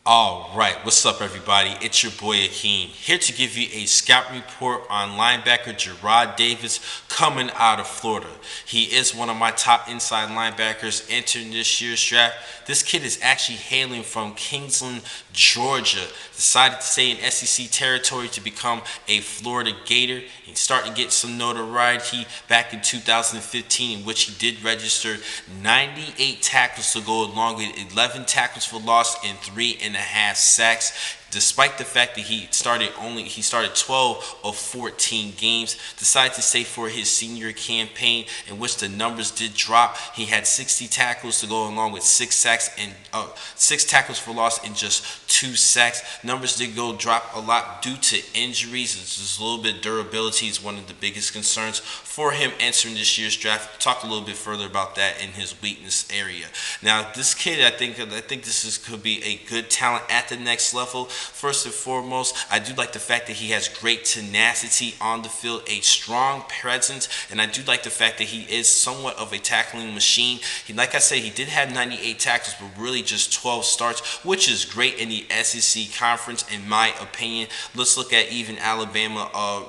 All right, what's up, everybody? It's your boy Akeem here to give you a scout report on linebacker Jarrad Davis coming out of Florida. He is one of my top inside linebackers entering this year's draft. This kid is actually hailing from Kingsland, Georgia. Decided to stay in SEC territory to become a Florida Gator. He's starting to get some notoriety back in 2015, in which he did register 98 tackles to go along with 11 tackles for loss and 3.5 sacks. Despite the fact that he started 12 of 14 games, decided to stay for his senior campaign, in which the numbers did drop. He had 60 tackles to go along with 6 sacks and 6 tackles for loss and just 2 sacks. Numbers did go drop a lot due to injuries. It's just a little bit durability is one of the biggest concerns for him entering this year's draft. Talk a little bit further about that in his weakness area. Now, this kid, I think could be a good talent at the next level. First and foremost, I do like the fact that he has great tenacity on the field, a strong presence, and I do like the fact that he is somewhat of a tackling machine. Like I said, he did have 98 tackles, but really just 12 starts, which is great in the SEC conference, in my opinion. Let's look at even Alabama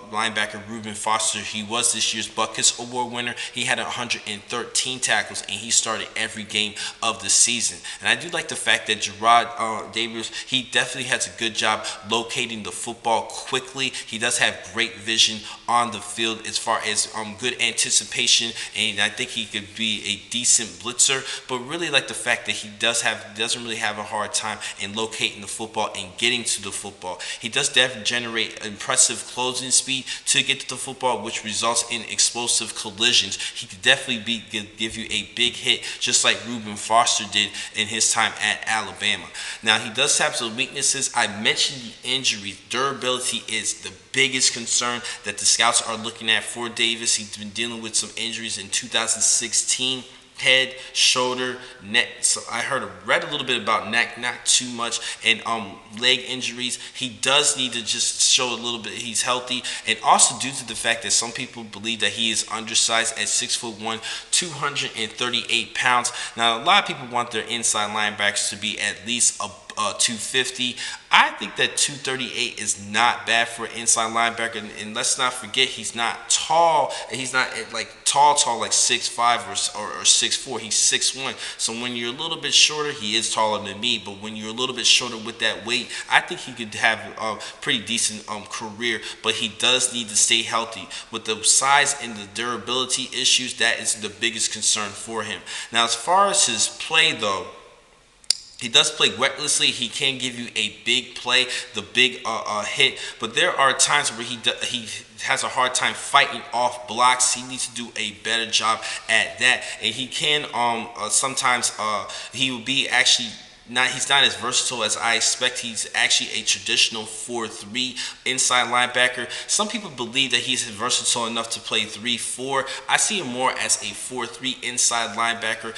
linebacker Reuben Foster. He was this year's Buckus Award winner. He had 113 tackles, and he started every game of the season. And I do like the fact that Jarrad Davis, he definitely has a good job locating the football quickly. He does have great vision on the field as far as good anticipation, and I think he could be a decent blitzer. But really like the fact that he doesn't really have a hard time in locating the football and getting to the football. He does definitely generate impressive closing speed to get to the football, which results in explosive collisions. He could definitely give you a big hit, just like Reuben Foster did in his time at Alabama. Now, he does have some weaknesses. I mentioned the injuries. Durability is the biggest concern that the scouts are looking at for Davis. He's been dealing with some injuries in 2016. Head, shoulder, neck. So I read a little bit about neck, not too much, and leg injuries. He does need to just show a little bit he's healthy, and also due to the fact that some people believe that he is undersized at 6'1", 238 pounds. Now, a lot of people want their inside linebackers to be at least a 250. I think that 238 is not bad for an inside linebacker, and let's not forget he's not tall. He's not like tall like 6'5" or 6'4". He's 6'1". So when you're a little bit shorter, he is taller than me. But when you're a little bit shorter with that weight, I think he could have a pretty decent career. But he does need to stay healthy. With the size and the durability issues, that is the biggest concern for him. Now, as far as his play, though, he does play recklessly. He can give you a big play, the big hit, but there are times where he has a hard time fighting off blocks. He needs to do a better job at that, and he can sometimes he will be actually. He's not as versatile as I expect. He's actually a traditional 4-3 inside linebacker. Some people believe that he's versatile enough to play 3-4. I see him more as a 4-3 inside linebacker,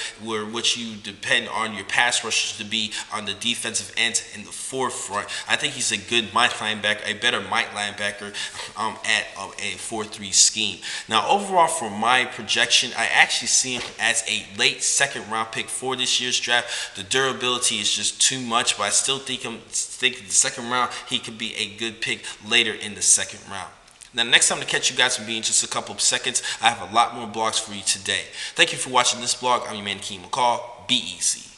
which you depend on your pass rushers to be on the defensive end in the forefront. I think he's a good Mike linebacker, a better Mike linebacker at a 4-3 scheme. Now, overall, for my projection, I actually see him as a late second-round pick for this year's draft. The durability is just too much, but I still think the second round he could be a good pick later in the second round. Now, next time to catch you guys will be in just a couple of seconds. I have a lot more blogs for you today. Thank you for watching this blog. I'm your man, Akeem McCall. Be easy.